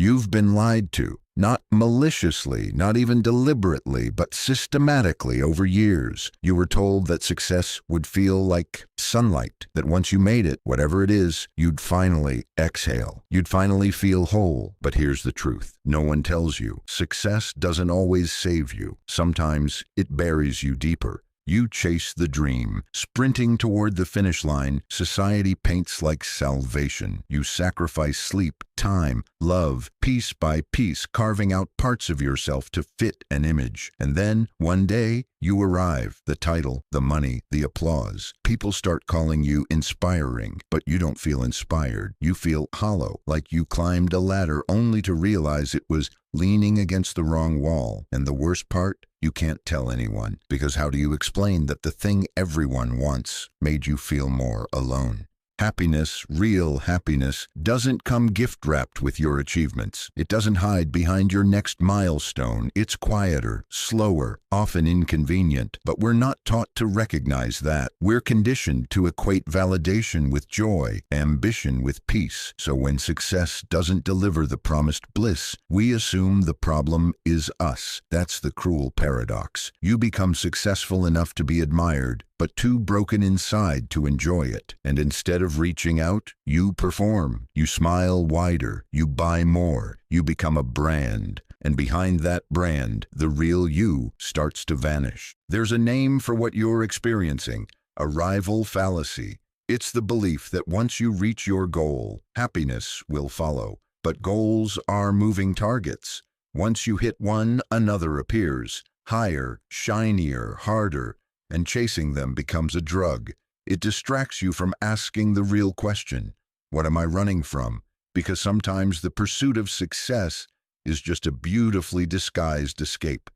You've been lied to. Not maliciously, not even deliberately, but systematically over years. You were told that success would feel like sunlight, that once you made it, whatever it is, you'd finally exhale. You'd finally feel whole. But here's the truth. No one tells you. Success doesn't always save you. Sometimes it buries you deeper. You chase the dream, sprinting toward the finish line society paints like salvation. You sacrifice sleep, time, love, piece by piece, carving out parts of yourself to fit an image. And then, one day, you arrive. The title, the money, the applause. People start calling you inspiring, but you don't feel inspired. You feel hollow, like you climbed a ladder only to realize it was leaning against the wrong wall. And the worst part? You can't tell anyone, because how do you explain that the thing everyone wants made you feel more alone? Happiness, real happiness, doesn't come gift-wrapped with your achievements. It doesn't hide behind your next milestone. It's quieter, slower, often inconvenient. But we're not taught to recognize that. We're conditioned to equate validation with joy, ambition with peace. So when success doesn't deliver the promised bliss, we assume the problem is us. That's the cruel paradox. You become successful enough to be admired, but too broken inside to enjoy it. And instead of reaching out, you perform. You smile wider. You buy more. You become a brand. And behind that brand, the real you starts to vanish. There's a name for what you're experiencing: arrival fallacy. It's the belief that once you reach your goal, happiness will follow. But goals are moving targets. Once you hit one, another appears. Higher, shinier, harder. And chasing them becomes a drug. It distracts you from asking the real question: what am I running from? Because sometimes the pursuit of success is just a beautifully disguised escape.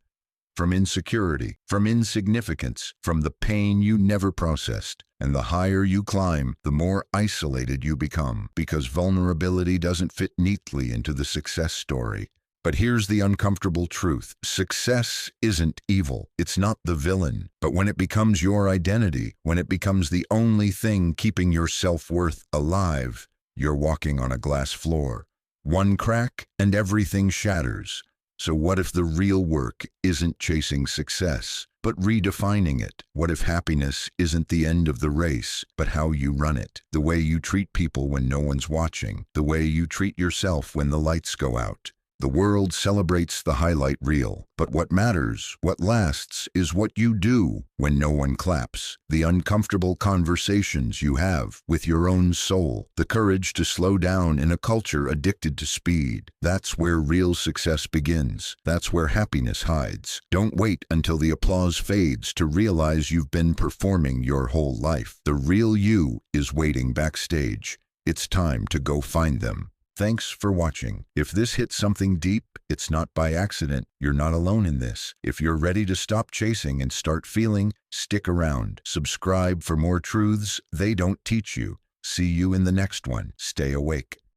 From insecurity, from insignificance, from the pain you never processed. And the higher you climb, the more isolated you become, because vulnerability doesn't fit neatly into the success story. But here's the uncomfortable truth. Success isn't evil. It's not the villain. But when it becomes your identity, when it becomes the only thing keeping your self-worth alive, you're walking on a glass floor. One crack and everything shatters. So what if the real work isn't chasing success, but redefining it? What if happiness isn't the end of the race, but how you run it? The way you treat people when no one's watching. The way you treat yourself when the lights go out. The world celebrates the highlight reel, but what matters, what lasts, is what you do when no one claps. The uncomfortable conversations you have with your own soul. The courage to slow down in a culture addicted to speed. That's where real success begins. That's where happiness hides. Don't wait until the applause fades to realize you've been performing your whole life. The real you is waiting backstage. It's time to go find them. Thanks for watching. If this hit something deep, it's not by accident. You're not alone in this. If you're ready to stop chasing and start feeling, stick around. Subscribe for more truths they don't teach you. See you in the next one. Stay awake.